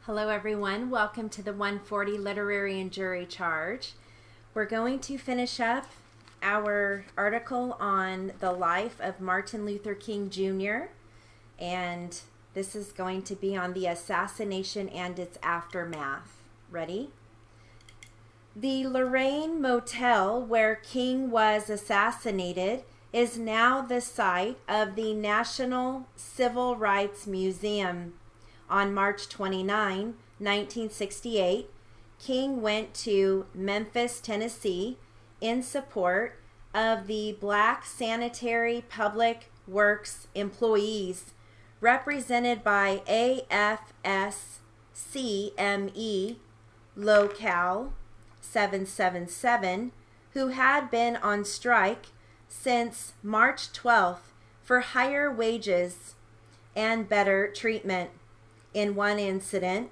Hello everyone, welcome to the 140 Literary and Jury Charge. We're going to finish up our article on the life of Martin Luther King Jr. and this is going to be on the assassination and its aftermath. Ready? The Lorraine Motel where King was assassinated is now the site of the National Civil Rights Museum. On March 29, 1968, King went to Memphis, Tennessee in support of the Black Sanitary Public Works employees represented by AFSCME Local 777, who had been on strike since March 12th for higher wages and better treatment. In one incident,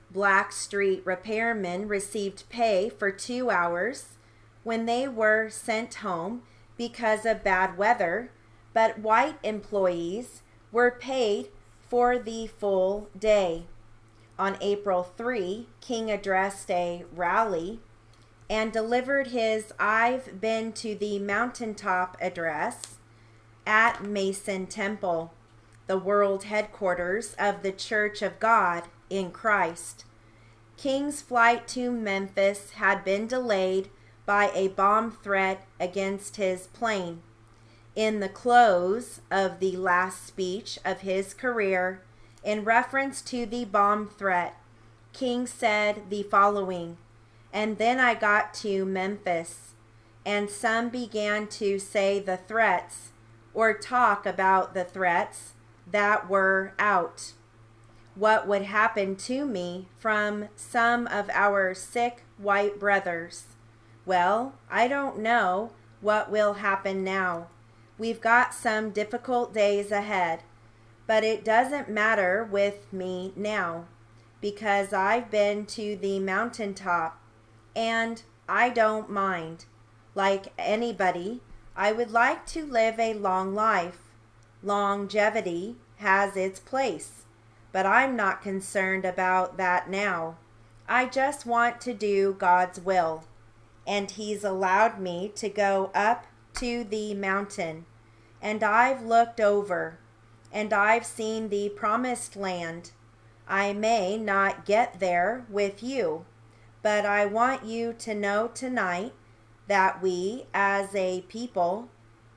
Black Street repairmen received pay for 2 hours when they were sent home because of bad weather, but white employees were paid for the full day. On April 3, King addressed a rally and delivered his "I've Been to the Mountaintop" address at Mason Temple, the world headquarters of the Church of God in Christ. King's flight to Memphis had been delayed by a bomb threat against his plane. In the close of the last speech of his career, in reference to the bomb threat, King said the following: "And then I got to Memphis, and some began to say the threats, or talk about the threats that were out. What would happen to me from some of our sick white brothers? Well, I don't know what will happen now. We've got some difficult days ahead, but it doesn't matter with me now, because I've been to the mountaintop, and I don't mind. Like anybody, I would like to live a long life. Longevity has its place, but I'm not concerned about that now. I just want to do God's will, and He's allowed me to go up to the mountain, and I've looked over, and I've seen the promised land. I may not get there with you, but I want you to know tonight that we, as a people,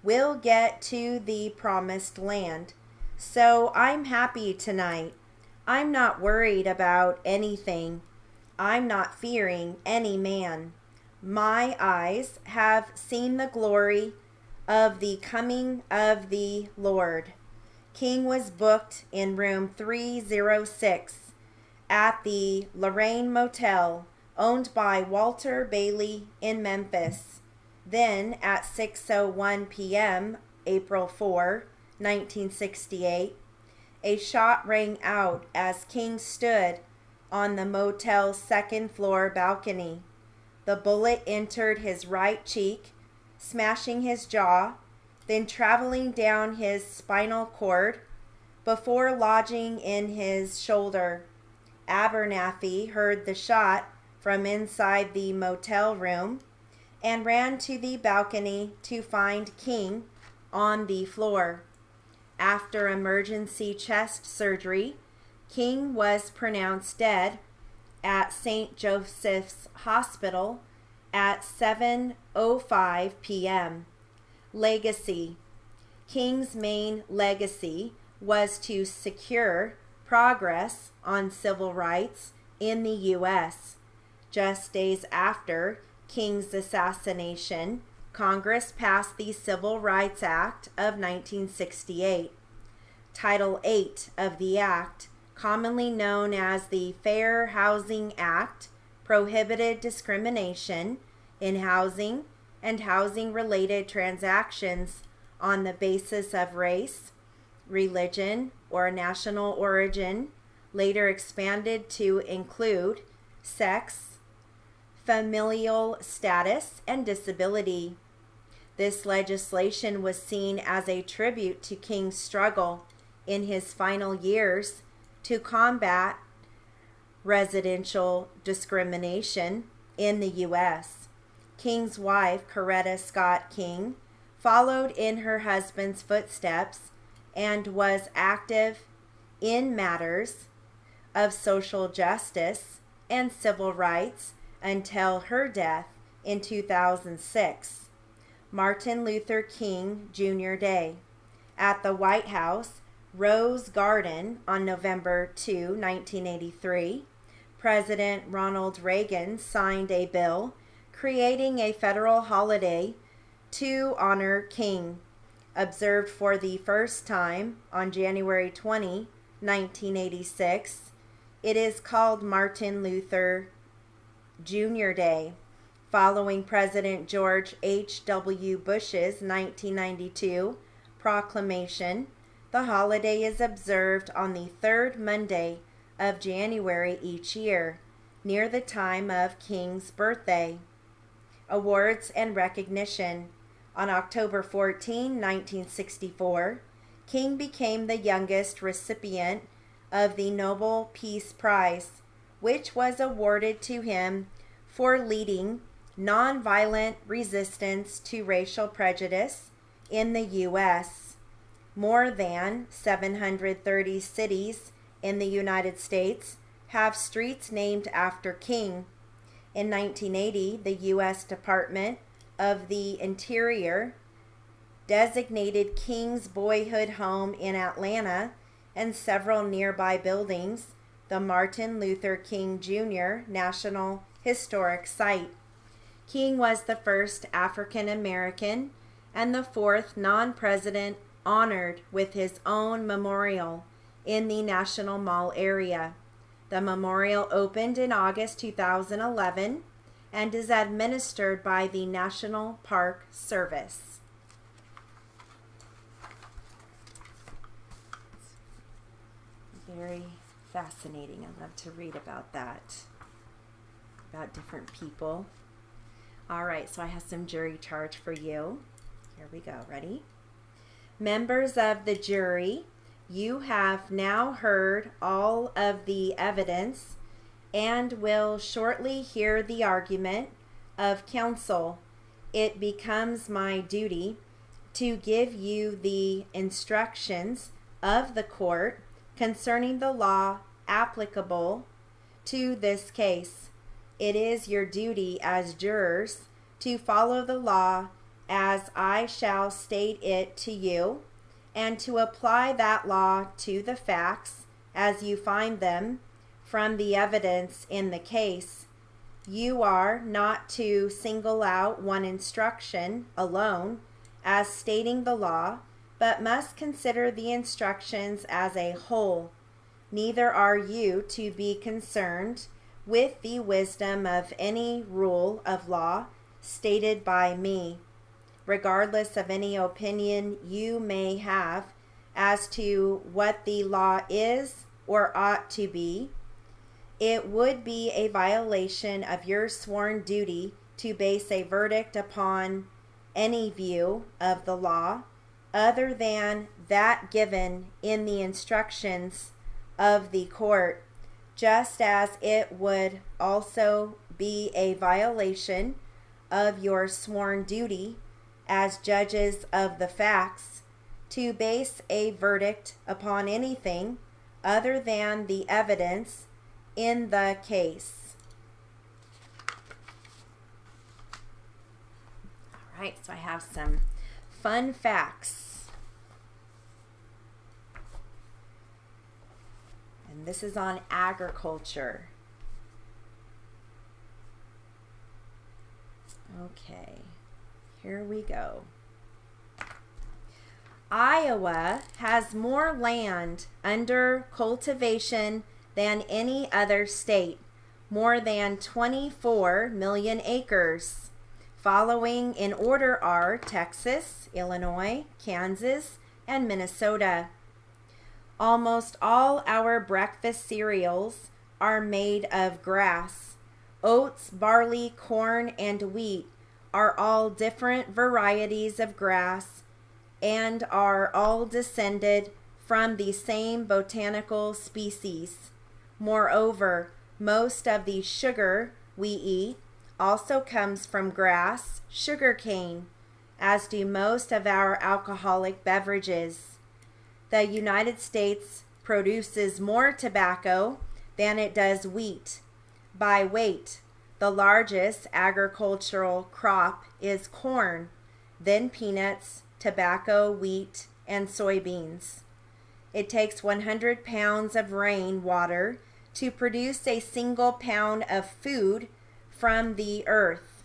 will get to the promised land. So I'm happy tonight. I'm not worried about anything. I'm not fearing any man. My eyes have seen the glory of the coming of the Lord." King was booked in room 306 at the Lorraine Motel, owned by Walter Bailey in Memphis. Then at 6:01 p.m., April 4, 1968, a shot rang out as King stood on the motel's second-floor balcony. The bullet entered his right cheek, smashing his jaw, then traveling down his spinal cord before lodging in his shoulder. Abernathy heard the shot from inside the motel room and ran to the balcony to find King on the floor. After emergency chest surgery, King was pronounced dead at St. Joseph's Hospital at 7:05 p.m. Legacy. King's main legacy was to secure progress on civil rights in the U.S. Just days after King's assassination, Congress passed the Civil Rights Act of 1968. Title 8 of the Act, commonly known as the Fair Housing Act, prohibited discrimination in housing and housing-related transactions on the basis of race, religion, or national origin, later expanded to include sex, familial status, and disability. This legislation was seen as a tribute to King's struggle in his final years to combat residential discrimination in the U.S. King's wife, Coretta Scott King, followed in her husband's footsteps and was active in matters of social justice and civil rights until her death in 2006. Martin Luther King Jr. Day. At the White House Rose Garden on November 2, 1983, President Ronald Reagan signed a bill creating a federal holiday to honor King, observed for the first time on January 20, 1986. It is called Martin Luther Jr. Day, following President George H.W. Bush's 1992 proclamation. The holiday is observed on the third Monday of January each year, near the time of King's birthday. Awards and recognition. On October 14, 1964, King became the youngest recipient of the Nobel Peace Prize, which was awarded to him for leading nonviolent resistance to racial prejudice in the U.S. More than 730 cities in the United States have streets named after King. In 1980, the U.S. Department of the Interior designated King's boyhood home in Atlanta and several nearby buildings the Martin Luther King Jr. National Historic Site. King was the first African American and the fourth non-president honored with his own memorial in the National Mall area. The memorial opened in August 2011 and is administered by the National Park Service. Very fascinating. I love to read about that, about different people. All right, so I have some jury charge for you. Here we go. Ready? Members of the jury, you have now heard all of the evidence and will shortly hear the argument of counsel. It becomes my duty to give you the instructions of the court concerning the law applicable to this case. It is your duty as jurors to follow the law as I shall state it to you, and to apply that law to the facts as you find them from the evidence in the case. You are not to single out one instruction alone as stating the law, but must consider the instructions as a whole. Neither are you to be concerned with the wisdom of any rule of law stated by me, regardless of any opinion you may have as to what the law is or ought to be. It would be a violation of your sworn duty to base a verdict upon any view of the law other than that given in the instructions of the court, just as it would also be a violation of your sworn duty as judges of the facts to base a verdict upon anything other than the evidence in the case. All right, so I have some fun facts. And this is on agriculture. Okay, here we go. Iowa has more land under cultivation than any other state, more than 24 million acres. Following in order are Texas, Illinois, Kansas, and Minnesota. Almost all our breakfast cereals are made of grass. Oats, barley, corn, and wheat are all different varieties of grass and are all descended from the same botanical species. Moreover, Most of the sugar we eat also comes from grass, sugar cane, as do most of our alcoholic beverages. The United States produces more tobacco than it does wheat. By weight, the largest agricultural crop is corn, then peanuts, tobacco, wheat, and soybeans. It takes 100 pounds of rain water to produce a single pound of food from the earth.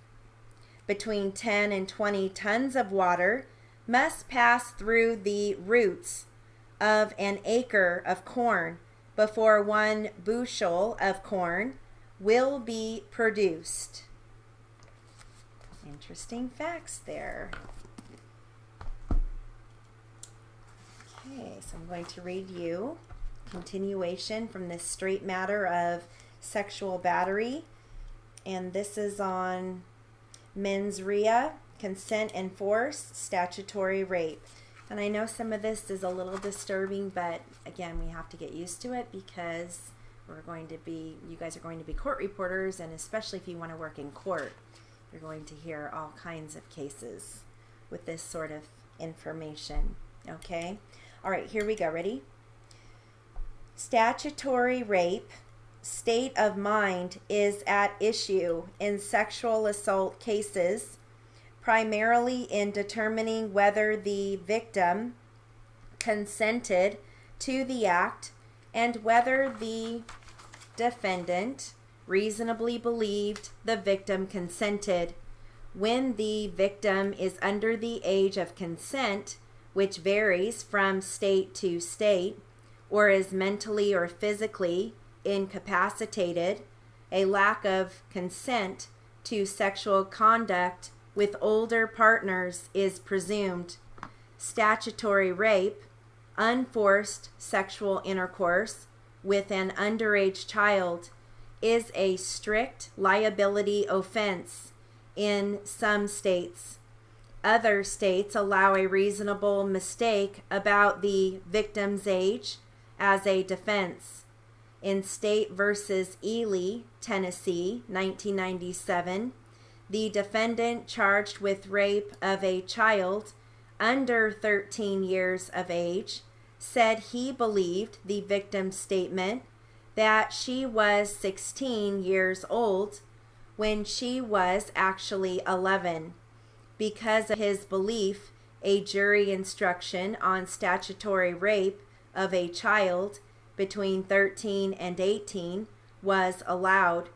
Between 10 and 20 tons of water must pass through the roots of an acre of corn before 1 bushel of corn will be produced. Interesting facts there. Okay, so I'm going to read you continuation from this straight matter of sexual battery, and this is on mens rea, consent and force, statutory rape. And I know some of this is a little disturbing, but again, we have to get used to it because you guys are going to be court reporters, and especially if you want to work in court, you're going to hear all kinds of cases with this sort of information. Okay? All right, here we go. Ready? Statutory rape, state of mind, is at issue in sexual assault cases, primarily in determining whether the victim consented to the act and whether the defendant reasonably believed the victim consented. When the victim is under the age of consent, which varies from state to state, or is mentally or physically incapacitated, a lack of consent to sexual conduct with older partners is presumed. Statutory rape, unforced sexual intercourse with an underage child, is a strict liability offense in some states. Other states allow a reasonable mistake about the victim's age as a defense. In State versus Ely, Tennessee, 1997, the defendant charged with rape of a child under 13 years of age said he believed the victim's statement that she was 16 years old when she was actually 11. Because of his belief, a jury instruction on statutory rape of a child between 13 and 18 was allowed,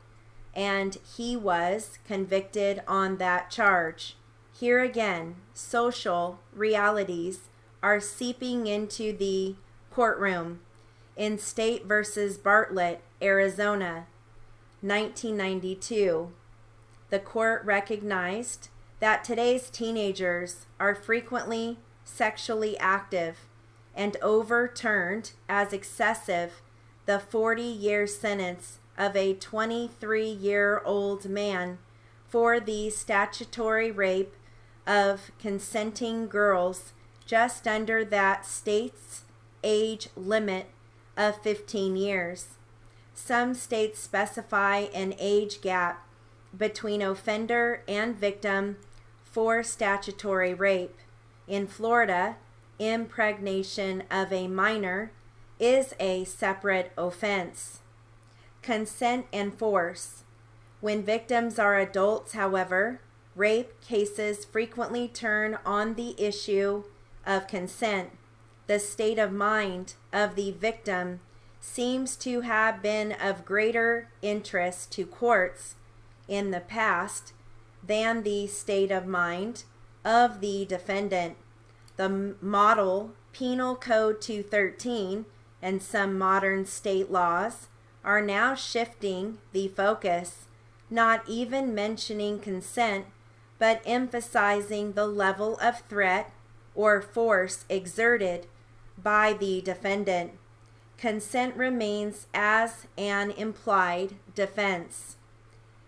and he was convicted on that charge. Here again, social realities are seeping into the courtroom. In State versus Bartlett, Arizona, 1992, the court recognized that today's teenagers are frequently sexually active and overturned as excessive the 40-year sentence of a 23-year-old man for the statutory rape of consenting girls just under that state's age limit of 15 years. Some states specify an age gap between offender and victim for statutory rape. In Florida, impregnation of a minor is a separate offense. Consent and force. When victims are adults, however, rape cases frequently turn on the issue of consent. The state of mind of the victim seems to have been of greater interest to courts in the past than the state of mind of the defendant. The model Penal Code 213 and some modern state laws are now shifting the focus, not even mentioning consent, but emphasizing the level of threat or force exerted by the defendant. Consent remains as an implied defense.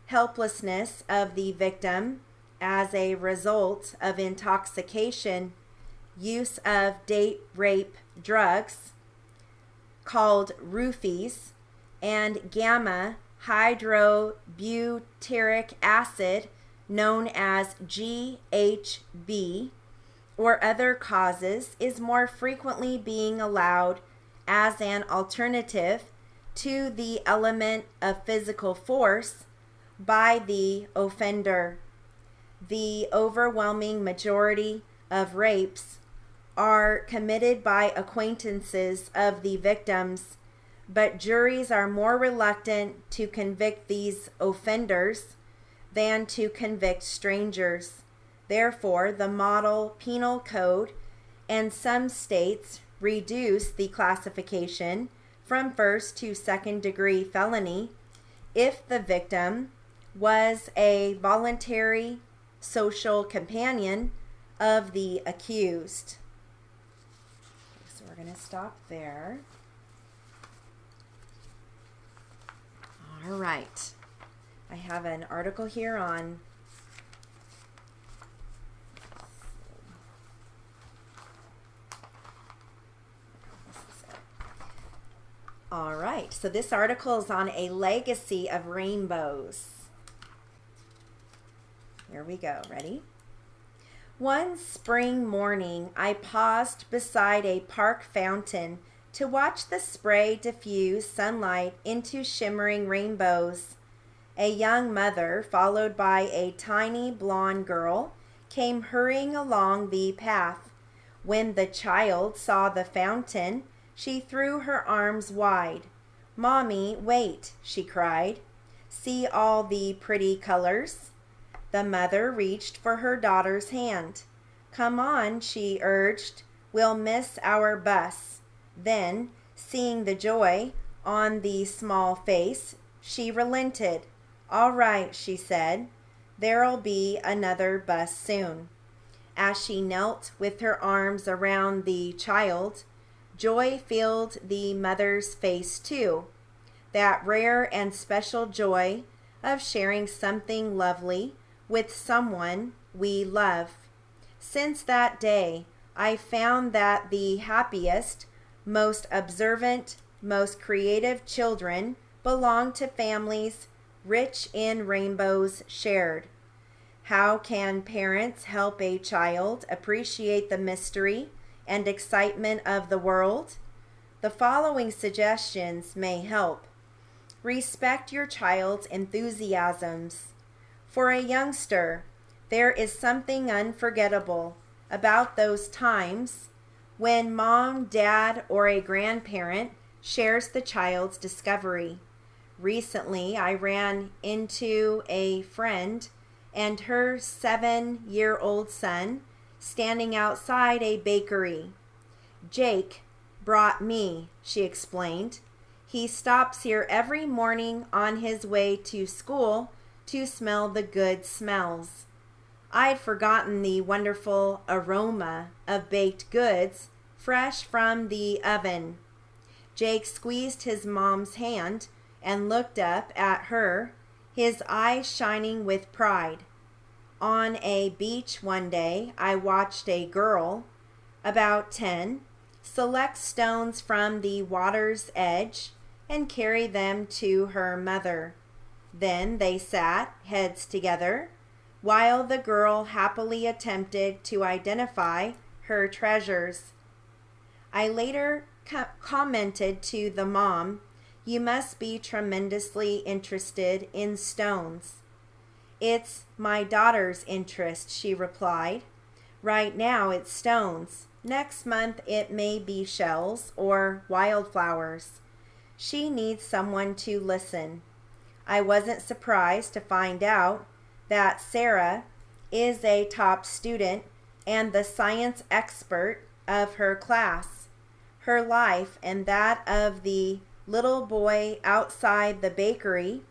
Helplessness of the victim as a result of intoxication, use of date rape drugs called roofies, and gamma hydrobutyric acid, known as GHB, or other causes, is more frequently being allowed as an alternative to the element of physical force by the offender. The overwhelming majority of rapes are committed by acquaintances of the victims, but juries are more reluctant to convict these offenders than to convict strangers. Therefore, the model penal code and some states reduce the classification from first to second degree felony if the victim was a voluntary social companion of the accused. So we're going to stop there. All right. I have an article here on All right, so this article is on a legacy of rainbows. Here we go. Ready? One spring morning, I paused beside a park fountain to watch the spray diffuse sunlight into shimmering rainbows. A young mother, followed by a tiny blonde girl, came hurrying along the path. When the child saw the fountain, she threw her arms wide. "Mommy, wait," she cried. "See all the pretty colors?" The mother reached for her daughter's hand. "Come on," she urged. "We'll miss our bus." Then, seeing the joy on the small face, she relented. "All right," she said. "There'll be another bus soon." As she knelt with her arms around the child, joy filled the mother's face too. That rare and special joy of sharing something lovely with someone we love. Since that day, I found that the happiest, most observant, most creative children belong to families rich in rainbows shared. How can parents help a child appreciate the mystery and excitement of the world? The following suggestions may help. Respect your child's enthusiasms. For a youngster, there is something unforgettable about those times when mom, dad, or a grandparent shares the child's discovery. Recently, I ran into a friend and her 7-year-old son standing outside a bakery. "Jake brought me," she explained. "He stops here every morning on his way to school to smell the good smells." I'd forgotten the wonderful aroma of baked goods fresh from the oven. Jake squeezed his mom's hand and looked up at her, his eyes shining with pride. On a beach one day, I watched a girl, about 10, select stones from the water's edge and carry them to her mother. Then they sat, heads together, while the girl happily attempted to identify her treasures. I later commented to the mom, "You must be tremendously interested in stones." "It's my daughter's interest," she replied. "Right now it's stones. Next month it may be shells or wildflowers. She needs someone to listen." I wasn't surprised to find out that Sarah is a top student and the science expert of her class. Her life and that of the little boy outside the bakery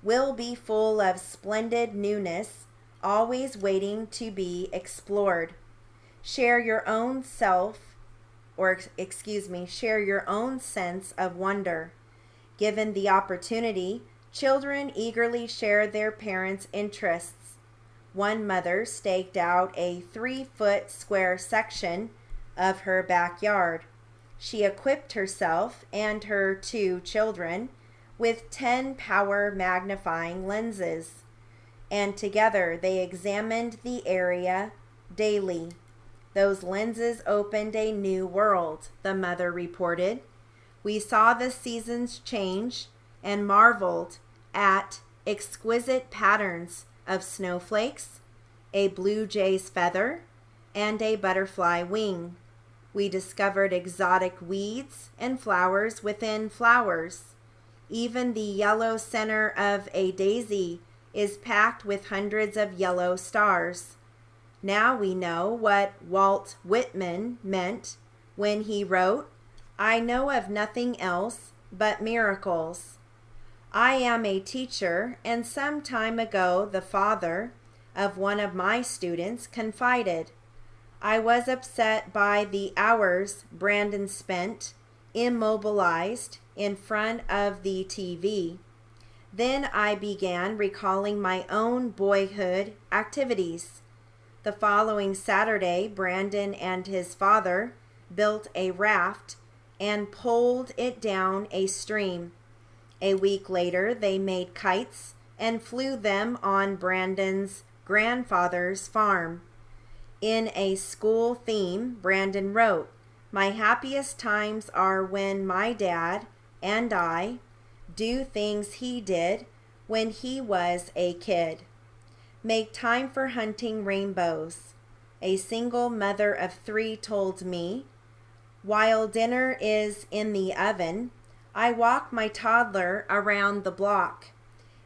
will be full of splendid newness, always waiting to be explored. Share your own share your own sense of wonder. Given the opportunity, children eagerly share their parents' interests. One mother staked out a 3-foot square section of her backyard. She equipped herself and her 2 children with 10 power magnifying lenses, and together they examined the area daily. Those lenses opened a new world, the mother reported. We saw the seasons change and marveled at exquisite patterns of snowflakes, a blue jay's feather, and a butterfly wing. We discovered exotic weeds and flowers within flowers. Even the yellow center of a daisy is packed with hundreds of yellow stars. Now we know what Walt Whitman meant when he wrote, "I know of nothing else but miracles." I am a teacher, and some time ago the father of one of my students confided, "I was upset by the hours Brandon spent immobilized in front of the TV. Then I began recalling my own boyhood activities. The following Saturday, Brandon and his father built a raft and poled it down a stream. A week later, they made kites and flew them on Brandon's grandfather's farm. In a school theme, Brandon wrote, "My happiest times are when my dad and I do things he did when he was a kid. Make time for hunting rainbows." A single mother of 3 told me, "While dinner is in the oven, I walk my toddler around the block.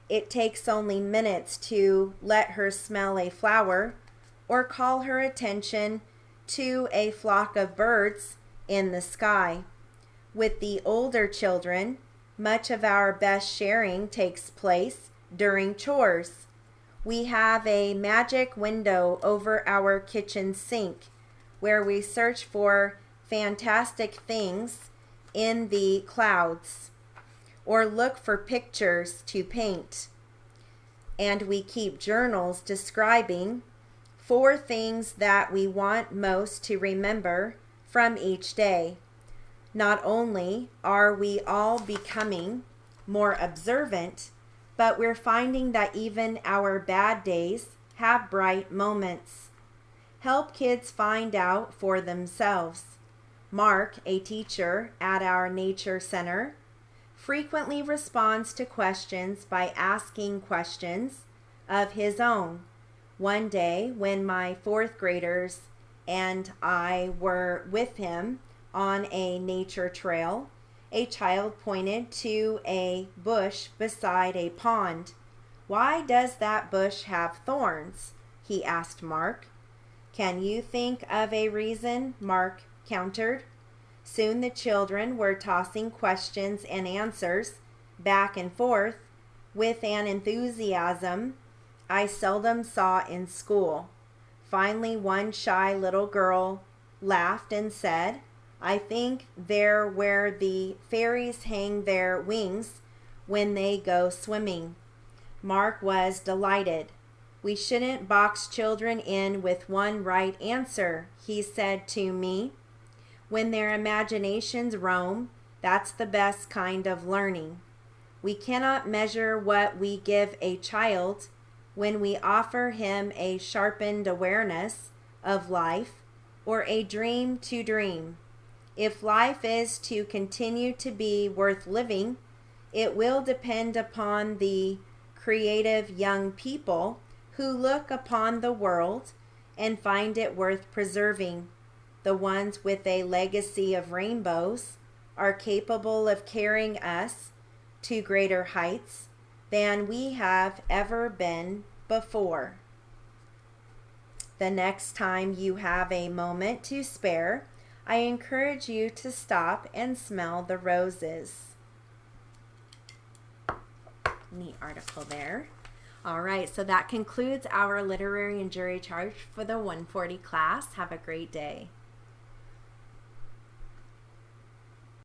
It takes only minutes to let her smell a flower or call her attention to a flock of birds in the sky. With the older children, much of our best sharing takes place during chores. We have a magic window over our kitchen sink where we search for fantastic things in the clouds or look for pictures to paint. And we keep journals describing 4 things that we want most to remember from each day. Not only are we all becoming more observant, but we're finding that even our bad days have bright moments. Help kids find out for themselves. Mark, a teacher at our nature center, frequently responds to questions by asking questions of his own. One day, when my 4th graders and I were with him on a nature trail, a child pointed to a bush beside a pond. "Why does that bush have thorns?" he asked Mark. "Can you think of a reason?" Mark countered. Soon the children were tossing questions and answers back and forth with an enthusiasm I seldom saw in school. Finally, one shy little girl laughed and said, "I think they're where the fairies hang their wings when they go swimming." Mark was delighted. "We shouldn't box children in with one right answer," he said to me. "When their imaginations roam, that's the best kind of learning. We cannot measure what we give a child when we offer him a sharpened awareness of life or a dream to dream. If life is to continue to be worth living, it will depend upon the creative young people who look upon the world and find it worth preserving. The ones with a legacy of rainbows are capable of carrying us to greater heights than we have ever been before." The next time you have a moment to spare, I encourage you to stop and smell the roses. Neat article there. All right, so that concludes our literary and jury charge for the 140 class. Have a great day.